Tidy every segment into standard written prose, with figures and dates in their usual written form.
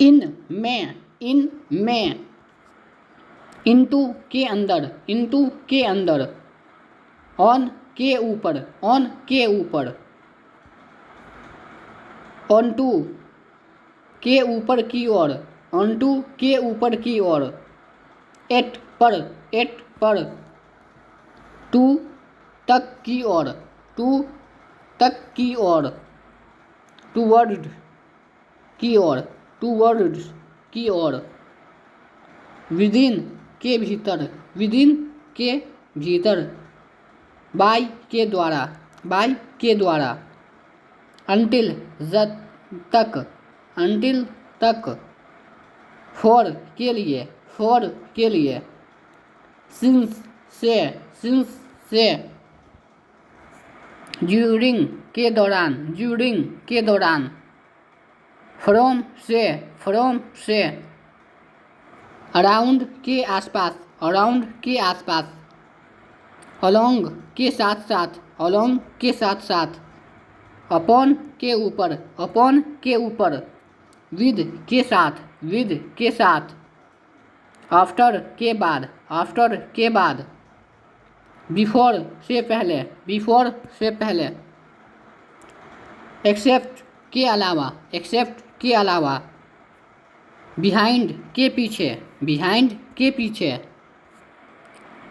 इन में, इनटू के अंदर, इनटू के अंदर, ऑन के ऊपर, ऑन के ऊपर, ऑनटू के ऊपर की ओर, ऑनटू के ऊपर की ओर, एट पर, एट पर, टू तक की ओर, टू तक की ओर, टूवर्ड की ओर, टूवर्ड की ओर, विदिन के भीतर, विदिन के भीतर, बाय के द्वारा, बाय के द्वारा, अंटिल तक, अंटिल तक, फॉर के लिए, फॉर के लिए, सिंस से, सिंस से, ड्यूरिंग के दौरान, ड्यूरिंग के दौरान, फ्रॉम से, फ्रॉम से, अराउंड के आसपास, अराउंड के आसपास, अलोंग के साथ साथ, अलोंग के साथ साथ, अपॉन के ऊपर, अपॉन के ऊपर, विद के साथ, विद के साथ, आफ्टर के बाद, आफ्टर के बाद, बिफोर से पहले, बिफोर से पहले, एक्सेप्ट के अलावा, एक्सेप्ट के अलावा, बिहाइंड के पीछे, बिहाइंड के पीछे,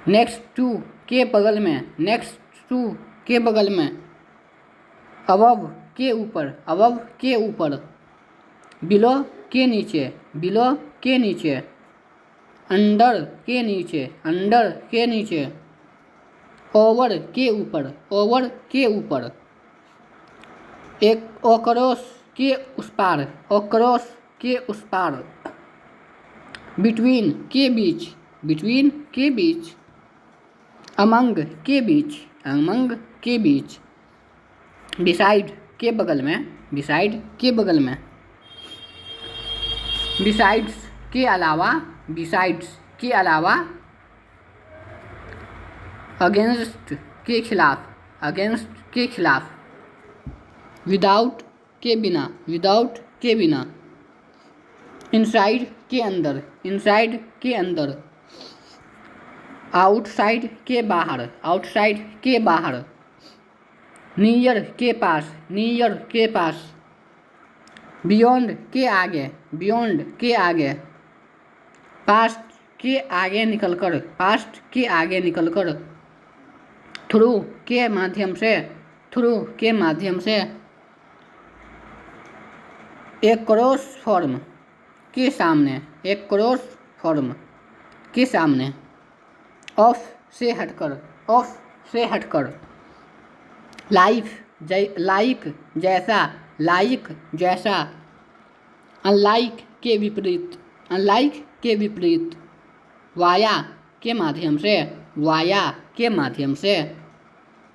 नेक्स्ट टू के बगल में, नेक्स्ट टू के बगल में, अबव के ऊपर, अबव के ऊपर, बिलो के नीचे, बिलो के नीचे, अंडर के नीचे, अंडर के नीचे, ओवर के ऊपर, ओवर के ऊपर, एक ओक्रोस के उस पार, ओक्रोस के उस पार, बिटवीन के बीच, बिटवीन के बीच, अमंग के बीच, अमंग के बीच, बिसाइड के बगल में, बिसाइड के बगल में, बिसाइड्स के अलावा, बिसाइड्स के अलावा, अगेंस्ट के खिलाफ, अगेंस्ट के खिलाफ, विदाउट के बिना, विदाउट के बिना, इनसाइड के अंदर, इनसाइड के अंदर, आउटसाइड के बाहर, आउटसाइड के बाहर, नियर के पास, नियर के पास, बियॉन्ड के आगे, बियॉन्ड के आगे, पास्ट के आगे निकलकर, पास्ट के आगे निकलकर, थ्रू के माध्यम से, थ्रू के माध्यम से, एक क्रॉस फॉर्म के सामने, एक क्रॉस फॉर्म के सामने, ऑफ से हटकर, ऑफ से हटकर, लाइफ लाइक जैसा, लाइक जैसा, अनलाइक के विपरीत, अनलाइक के विपरीत, वाया के माध्यम से, वाया के माध्यम से,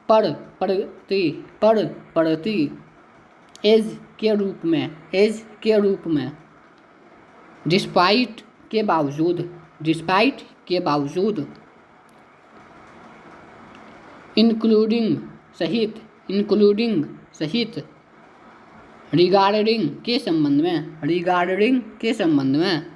पर प्रति, पर प्रति, एज के रूप में, एज के रूप में, डिस्पाइट के बावजूद, डिस्पाइट के बावजूद, इंक्लूडिंग सहित, इंक्लूडिंग सहित, रिगार्डिंग के संबंध में, रिगार्डिंग के संबंध में,